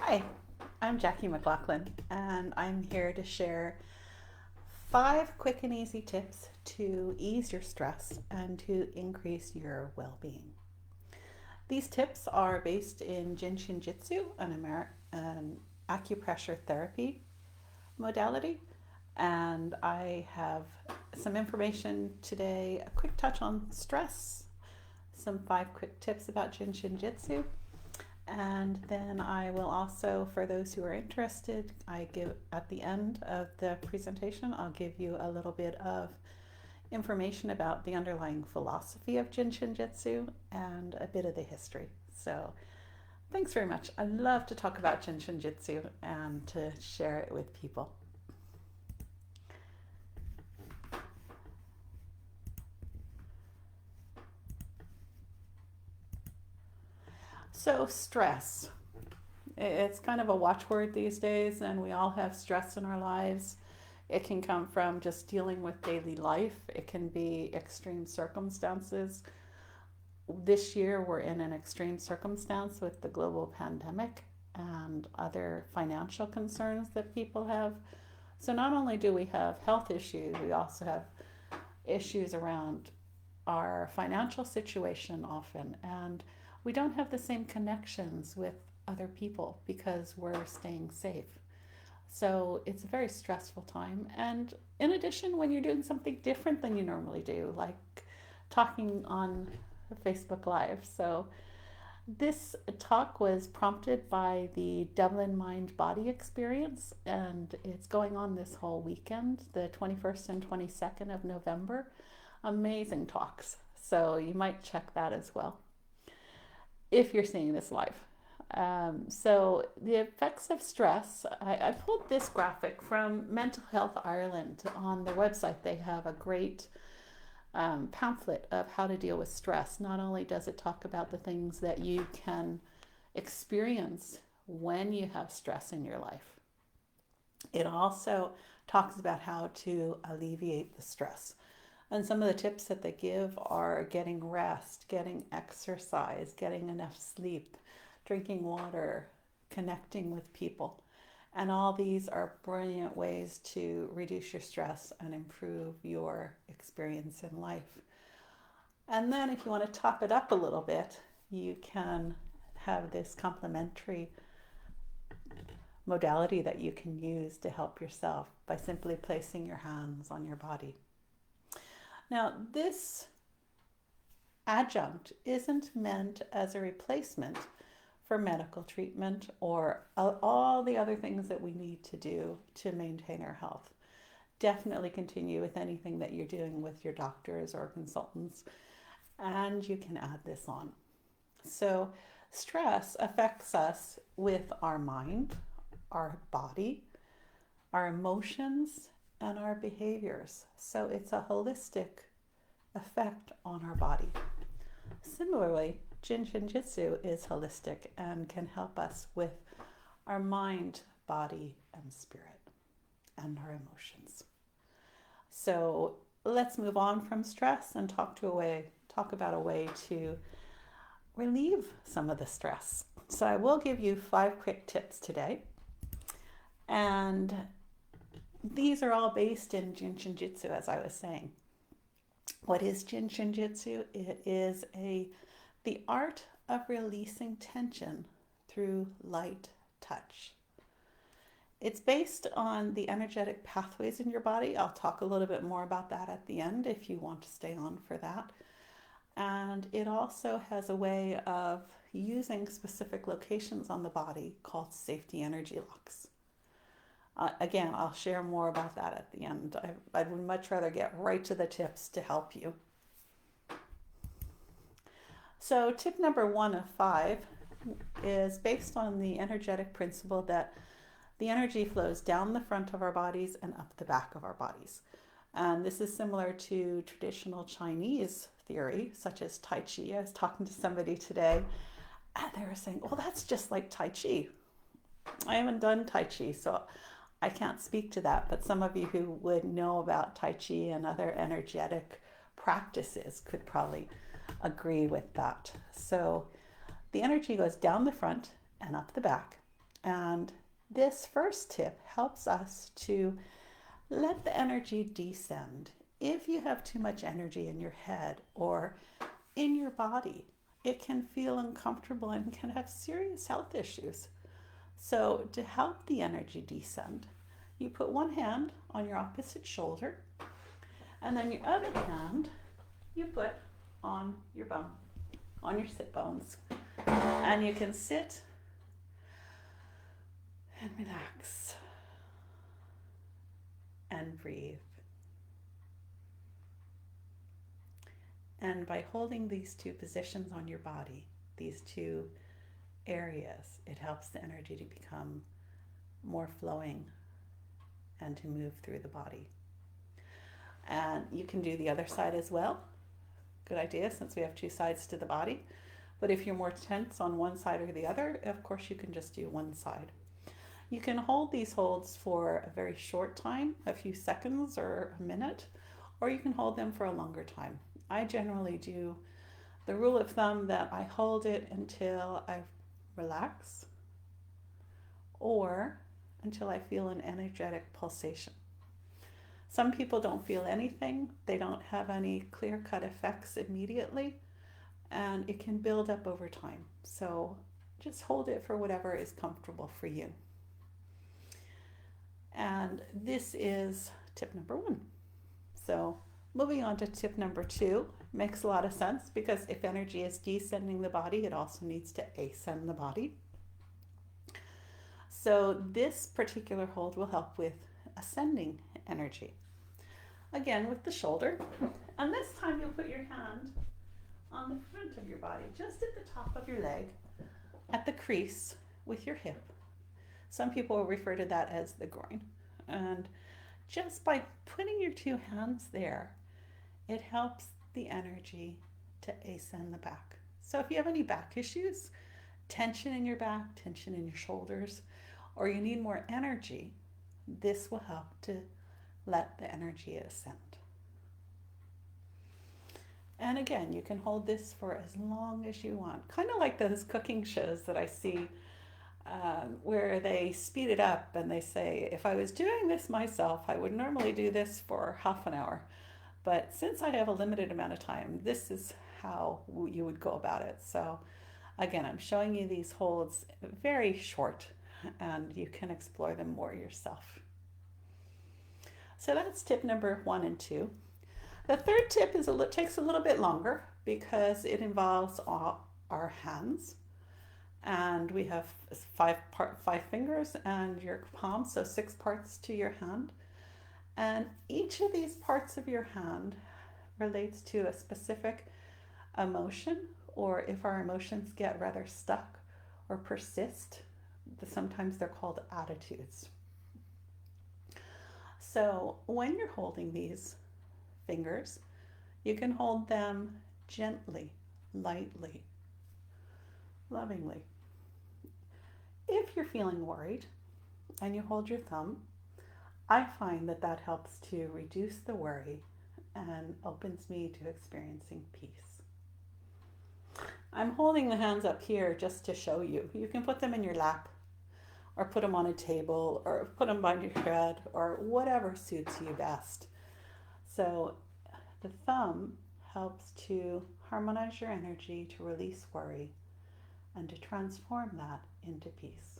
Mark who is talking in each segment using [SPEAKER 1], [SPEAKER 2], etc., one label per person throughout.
[SPEAKER 1] Hi, I'm Jackie McGloughlin, and I'm here to share 5 quick and easy tips to ease your stress and to increase your well being. These tips are based in Jitsu, an acupressure therapy modality, and I have some information today, a quick touch on stress, some 5 quick tips about Jitsu, and then I will also, for those who are interested, I give at the end of the presentation, I'll give you a little bit of information about the underlying philosophy of Jinshin Jitsu and a bit of the history. So thanks very much. I love to talk about Jinshin Jitsu and to share it with people. So stress. It's kind of a watchword these days, and we all have stress in our lives. It can come from just dealing with daily life, it can be extreme circumstances. This year, we're in an extreme circumstance with the global pandemic and other financial concerns that people have. So, not only do we have health issues, we also have issues around our financial situation often, and we don't have the same connections with other people because we're staying safe. So it's a very stressful time. And in addition, when you're doing something different than you normally do, like talking on Facebook Live. So this talk was prompted by the Dublin Mind Body Experience, and it's going on this whole weekend, the 21st and 22nd of November. Amazing talks. So you might check that as well if you're seeing this live. So the effects of stress, I pulled this graphic from Mental Health Ireland on their website. They have a great pamphlet of how to deal with stress. Not only does it talk about the things that you can experience when you have stress in your life, it also talks about how to alleviate the stress. And some of the tips that they give are getting rest, getting exercise, getting enough sleep, drinking water, connecting with people. And all these are brilliant ways to reduce your stress and improve your experience in life. And then, if you want to top it up a little bit, you can have this complementary modality that you can use to help yourself by simply placing your hands on your body. Now, this adjunct isn't meant as a replacement for medical treatment or all the other things that we need to do to maintain our health. Definitely continue with anything that you're doing with your doctors or consultants, and you can add this on. So, stress affects us with our mind, our body, our emotions, and our behaviors. So it's a holistic effect on our body. Similarly, Jinshin Jitsu is holistic and can help us with our mind, body, and spirit, and our emotions. So let's move on from stress and talk about a way to relieve some of the stress. So I will give you 5 quick tips today, and these are all based in Jinshin Jitsu, as I was saying. What is Jinshin Jitsu? It is the art of releasing tension through light touch. It's based on the energetic pathways in your body. I'll talk a little bit more about that at the end if you want to stay on for that. And it also has a way of using specific locations on the body called safety energy locks. Again, I'll share more about that at the end. I would much rather get right to the tips to help you. So, tip number 1 of 5 is based on the energetic principle that the energy flows down the front of our bodies and up the back of our bodies. And this is similar to traditional Chinese theory, such as Tai Chi. I was talking to somebody today, and they were saying, well, that's just like Tai Chi. I haven't done Tai Chi, so I can't speak to that, but some of you who would know about Tai Chi and other energetic practices could probably agree with that. So the energy goes down the front and up the back, And this first tip helps us to let the energy descend. If you have too much energy in your head or in your body, it can feel uncomfortable and can have serious health issues. So, to help the energy descend, you put one hand on your opposite shoulder, and then your other hand you put on your bum, on your sit bones. And you can sit and relax and breathe. And by holding these two positions on your body, these two areas, it helps the energy to become more flowing and to move through the body. And you can do the other side as well. Good idea, since we have two sides to the body. But if you're more tense on one side or the other, of course you can just do one side. You can hold these holds for a very short time, a few seconds or a minute, or you can hold them for a longer time. I generally do the rule of thumb that I hold it until I relax or until I feel an energetic pulsation. Some people don't feel anything. They don't have any clear-cut effects immediately, and it can build up over time. So just hold it for whatever is comfortable for you. And this is tip number 1. So moving on to tip number 2 makes a lot of sense, because if energy is descending the body, it also needs to ascend the body. So this particular hold will help with ascending energy. Again, with the shoulder. And this time you'll put your hand on the front of your body, just at the top of your leg, at the crease with your hip. Some people refer to that as the groin. And just by putting your two hands there, it helps the energy to ascend the back. So if you have any back issues, tension in your back, tension in your shoulders, or you need more energy, this will help to let the energy ascend. And again, you can hold this for as long as you want. Kind of like those cooking shows that I see where they speed it up and they say, if I was doing this myself, I would normally do this for half an hour. But since I have a limited amount of time, this is how you would go about it. So again, I'm showing you these holds very short, and you can explore them more yourself. So that's tip number 1 and 2. The third tip takes a little bit longer because it involves our hands. And we have 5 fingers and your palm, so 6 parts to your hand. And each of these parts of your hand relates to a specific emotion, or if our emotions get rather stuck or persist, sometimes they're called attitudes. So when you're holding these fingers, you can hold them gently, lightly, lovingly. If you're feeling worried and you hold your thumb, I find that helps to reduce the worry and opens me to experiencing peace. I'm holding the hands up here just to show you. You can put them in your lap, or put them on a table, or put them by your head, or whatever suits you best. So the thumb helps to harmonize your energy, to release worry, and to transform that into peace.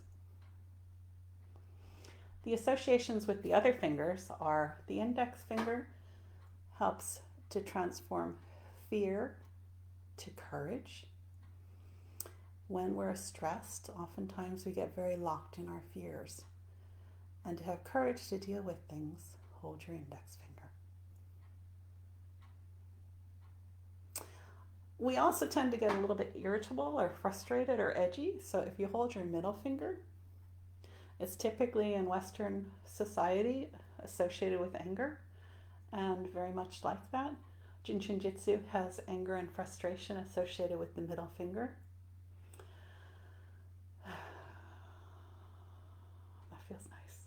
[SPEAKER 1] The associations with the other fingers are the index finger helps to transform fear to courage. When we're stressed, oftentimes we get very locked in our fears. And to have courage to deal with things, hold your index finger. We also tend to get a little bit irritable or frustrated or edgy. So if you hold your middle finger, it's typically in Western society associated with anger, and very much like that. Jujutsu has anger and frustration associated with the middle finger. That feels nice.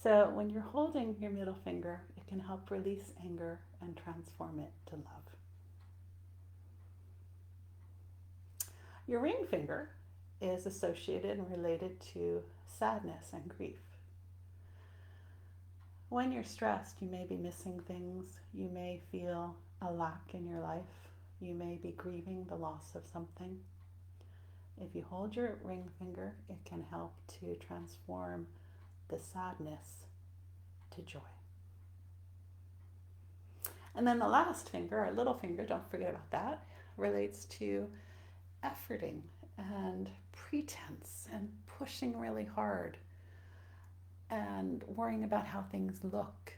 [SPEAKER 1] So when you're holding your middle finger, it can help release anger and transform it to love. Your ring finger is associated and related to sadness and grief. When you're stressed, you may be missing things. You may feel a lack in your life. You may be grieving the loss of something. If you hold your ring finger, it can help to transform the sadness to joy. And then the last finger, our little finger, don't forget about that, relates to efforting and pretense and pushing really hard and worrying about how things look.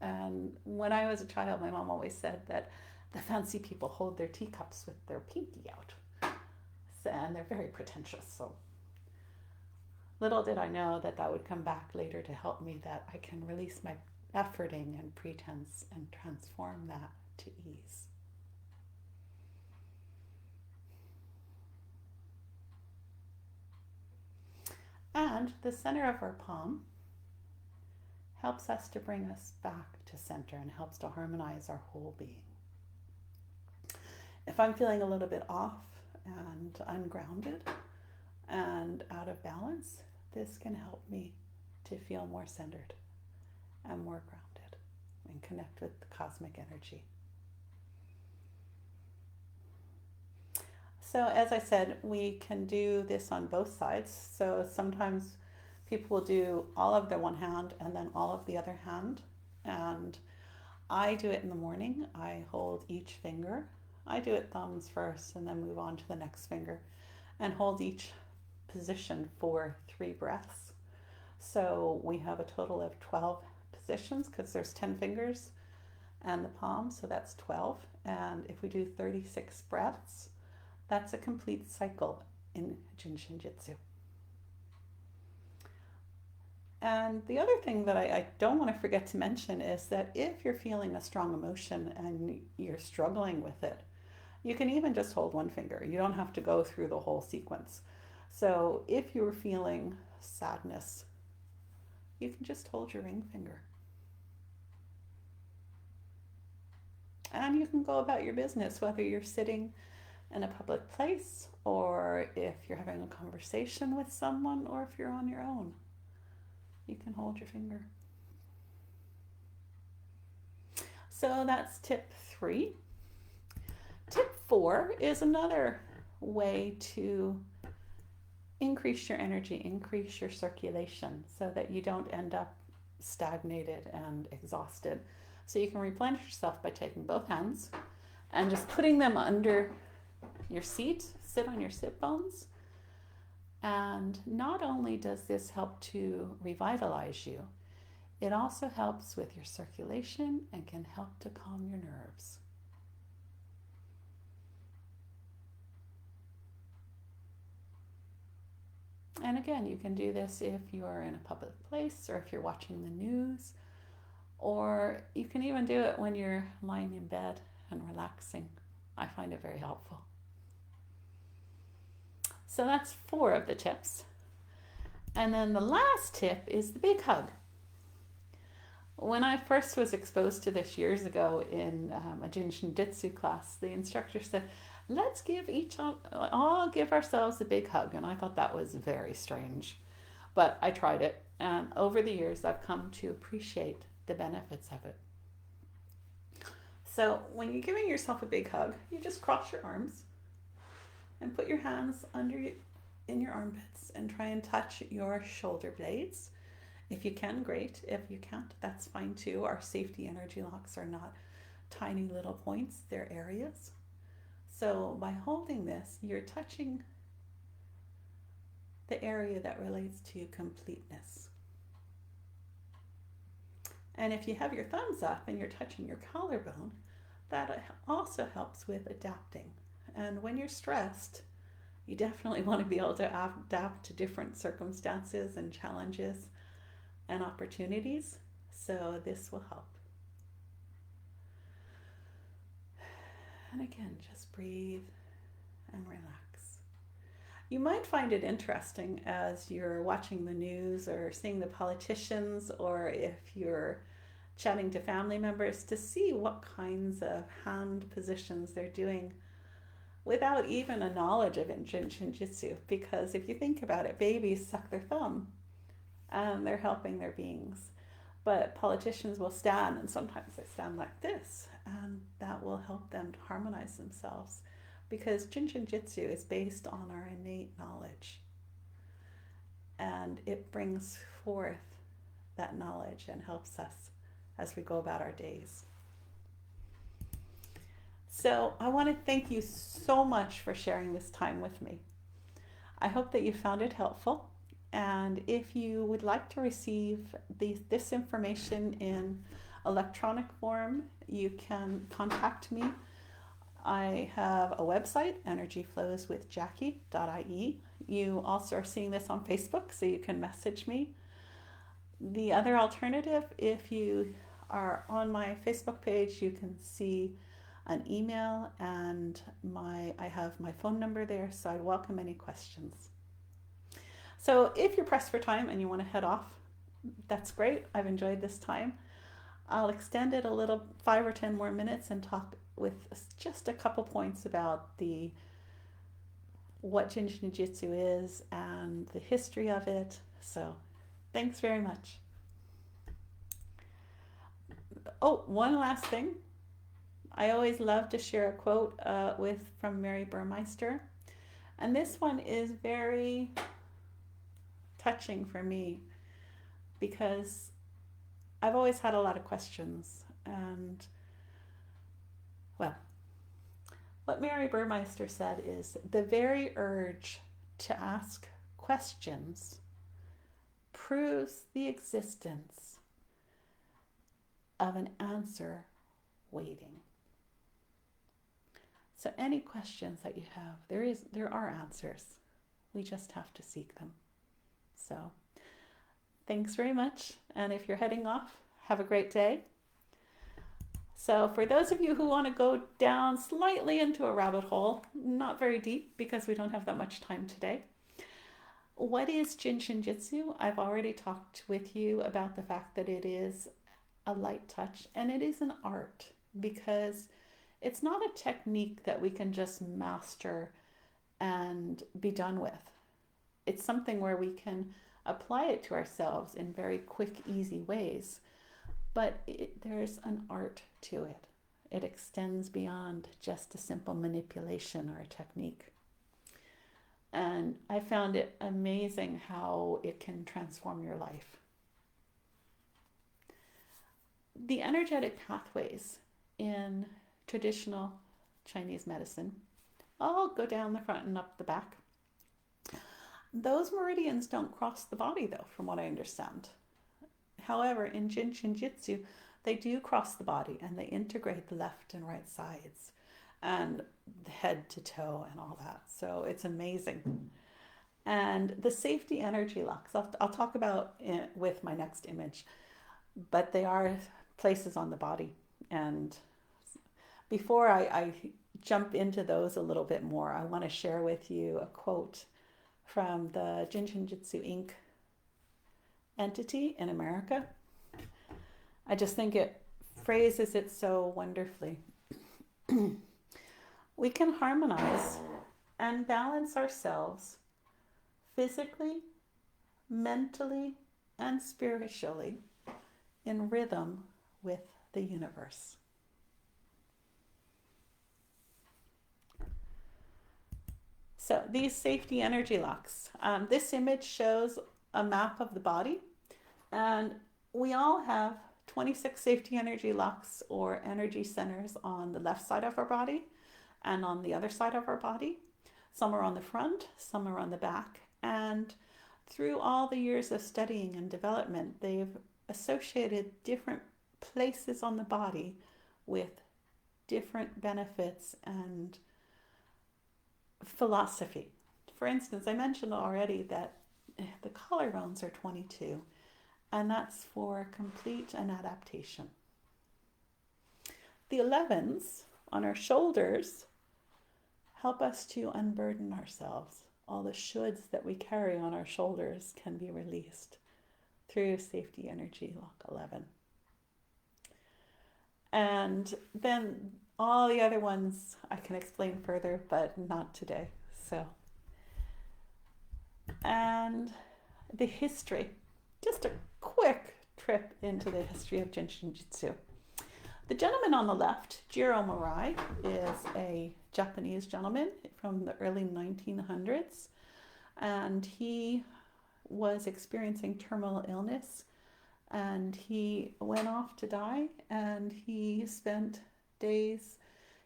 [SPEAKER 1] And when I was a child, my mom always said that the fancy people hold their teacups with their pinky out. And they're very pretentious. So little did I know that that would come back later to help me, that I can release my efforting and pretense and transform that to ease. And the center of our palm helps us to bring us back to center and helps to harmonize our whole being. If I'm feeling a little bit off and ungrounded and out of balance, this can help me to feel more centered and more grounded and connect with the cosmic energy. So as I said, we can do this on both sides. So sometimes people will do all of their one hand and then all of the other hand. And I do it in the morning. I hold each finger. I do it thumbs first and then move on to the next finger and hold each position for 3 breaths. So we have a total of 12 positions because there's 10 fingers and the palm, so that's 12. And if we do 36 breaths, that's a complete cycle in Jujutsu. And the other thing that I don't want to forget to mention is that if you're feeling a strong emotion and you're struggling with it, you can even just hold one finger. You don't have to go through the whole sequence. So if you're feeling sadness, you can just hold your ring finger. And you can go about your business, whether you're sitting in a public place or if you're having a conversation with someone or if you're on your own. You can hold your finger. So that's tip 3. Tip 4 is another way to increase your energy, increase your circulation so that you don't end up stagnated and exhausted. So you can replenish yourself by taking both hands and just putting them under your seat, sit on your sit bones. And not only does this help to revitalize you, it also helps with your circulation and can help to calm your nerves. And again, you can do this if you're in a public place or if you're watching the news, or you can even do it when you're lying in bed and relaxing. I find it very helpful. So that's 4 of the tips. And then the last tip is the big hug. When I first was exposed to this years ago in a Jujutsu class, the instructor said, let's all give ourselves a big hug. And I thought that was very strange, but I tried it. And over the years, I've come to appreciate the benefits of it. So when you're giving yourself a big hug, you just cross your arms and put your hands in your armpits and try and touch your shoulder blades. If you can, great. If you can't, that's fine too. Our safety energy locks are not tiny little points, they're areas. So by holding this, you're touching the area that relates to completeness. And if you have your thumbs up and you're touching your collarbone, that also helps with adapting. And when you're stressed, you definitely want to be able to adapt to different circumstances and challenges and opportunities. So this will help. And again, just breathe and relax. You might find it interesting as you're watching the news or seeing the politicians, or if you're chatting to family members, to see what kinds of hand positions they're doing without even a knowledge of Jujutsu. Because if you think about it, babies suck their thumb and they're helping their beings. But politicians will stand, and sometimes they stand like this, and that will help them to harmonize themselves. Because Jujutsu is based on our innate knowledge, and it brings forth that knowledge and helps us as we go about our days. So I want to thank you so much for sharing this time with me. I hope that you found it helpful. And if you would like to receive this information in electronic form, you can contact me. I have a website, energyflowswithjackie.ie. You also are seeing this on Facebook, so you can message me. The other alternative, if you are on my Facebook page, you can see an email, and I have my phone number there, so I welcome any questions. So if you're pressed for time and you want to head off, that's great. I've enjoyed this time. I'll extend it a little, 5 or 10 more minutes, and talk with just a couple points about what Jujutsu is and the history of it. So thanks very much. Oh, one last thing. I always love to share a quote from Mary Burmeister. And this one is very touching for me because I've always had a lot of questions. And, well, what Mary Burmeister said is, the very urge to ask questions proves the existence of an answer waiting. So any questions that you have, there are answers. We just have to seek them. So thanks very much. And if you're heading off, have a great day. So for those of you who want to go down slightly into a rabbit hole, not very deep because we don't have that much time today. What is Jujutsu? I've already talked with you about the fact that it is a light touch, and it is an art, because it's not a technique that we can just master and be done with. It's something where we can apply it to ourselves in very quick, easy ways. But there's an art to it. It extends beyond just a simple manipulation or a technique. And I found it amazing how it can transform your life. The energetic pathways in traditional Chinese medicine all go down the front and up the back. Those meridians don't cross the body, though, from what I understand. However, in Jujutsu, they do cross the body, and they integrate the left and right sides and the head to toe and all that. So it's amazing. And the safety energy locks, I'll talk about it with my next image, but they are places on the body. And before I jump into those a little bit more, I want to share with you a quote from the Jujutsu Inc. entity in America. I just think it phrases it so wonderfully. We can harmonize and balance ourselves physically, mentally, and spiritually in rhythm with the universe. So these safety energy locks. This image shows a map of the body, and we all have 26 safety energy locks or energy centers on the left side of our body and on the other side of our body. Some are on the front, some are on the back, and through all the years of studying and development, they've associated different places on the body with different benefits and philosophy. For instance, I mentioned already that the collarbones are 22, and that's for complete an adaptation. The 11s on our shoulders help us to unburden ourselves. All the shoulds that we carry on our shoulders can be released through safety energy lock 11. And then All the other ones I can explain further, but not today. So, and the history, just a quick trip into the history of Jinshinjutsu. The gentleman on the left, Jiro Murai, is a Japanese gentleman from the early 1900s, and he was experiencing terminal illness, and he went off to die, and he spent days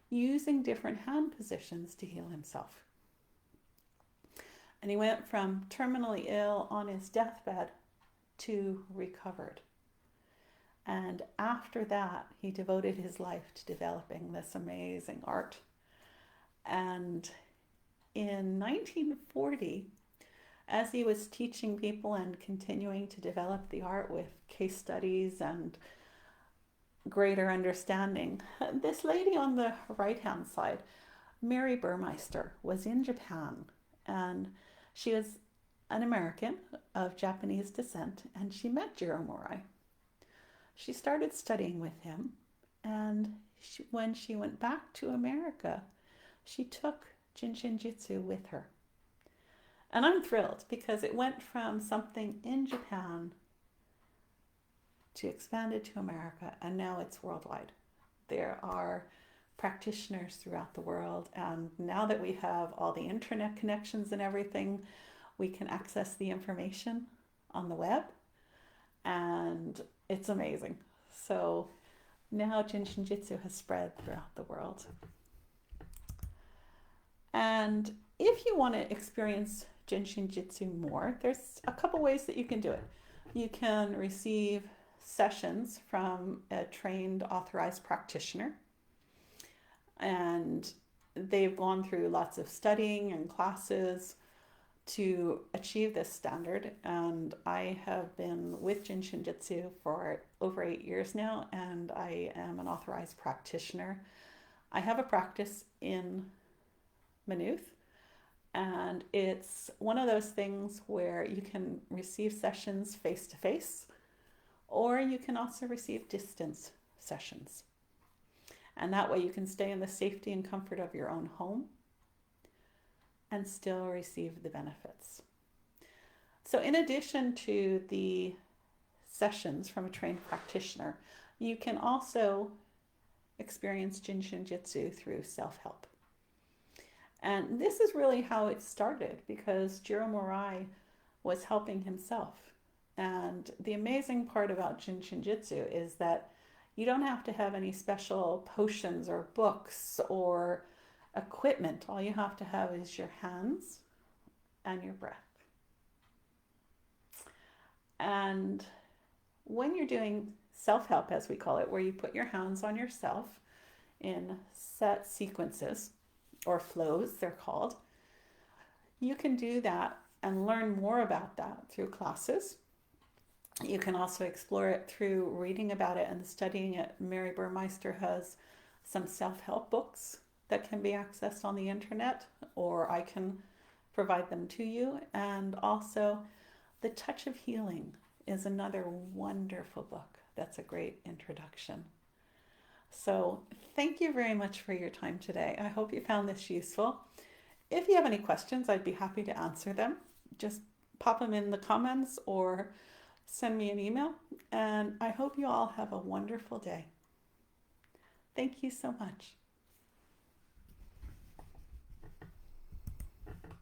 [SPEAKER 1] using different hand positions to heal himself. And he went from terminally ill on his deathbed to recovered. And after that, he devoted his life to developing this amazing art. And in 1940, as he was teaching people and continuing to develop the art with case studies and greater understanding, this lady on the right-hand side, Mary Burmeister, was in Japan, and she was an American of Japanese descent, and she met Jiro Murai. She started studying with him, and when she went back to America, she took Jinshinjutsu with her. And I'm thrilled because it went from something in Japan to expanded to America, and now it's worldwide. There are practitioners throughout the world, and now that we have all the internet connections and everything, we can access the information on the web, and it's amazing. So now Jinshinjutsu has spread throughout the world. And if you want to experience Jinshinjutsu more, there's a couple ways that you can do it. You can receive sessions from a trained authorized practitioner, and they've gone through lots of studying and classes to achieve this standard. And I have been with Jinshinjutsu for over 8 years now, and I am an authorized practitioner. I have a practice in Maynooth, and it's one of those things where you can receive sessions face to face, or you can also receive distance sessions. And that way you can stay in the safety and comfort of your own home and still receive the benefits. So in addition to the sessions from a trained practitioner, you can also experience Jinshinjutsu through self-help. And this is really how it started, because Jiro Murai was helping himself. And the amazing part about Jinshinjutsu is that you don't have to have any special potions or books or equipment. All you have to have is your hands and your breath. And when you're doing self-help, as we call it, where you put your hands on yourself in set sequences, or flows they're called, you can do that and learn more about that through classes. You can also explore it through reading about it and studying it. Mary Burmeister has some self-help books that can be accessed on the internet, or I can provide them to you. And also The Touch of Healing is another wonderful book that's a great introduction. So thank you very much for your time today. I hope you found this useful. If you have any questions, I'd be happy to answer them. Just pop them in the comments or send me an email. And I hope you all have a wonderful day. Thank you so much.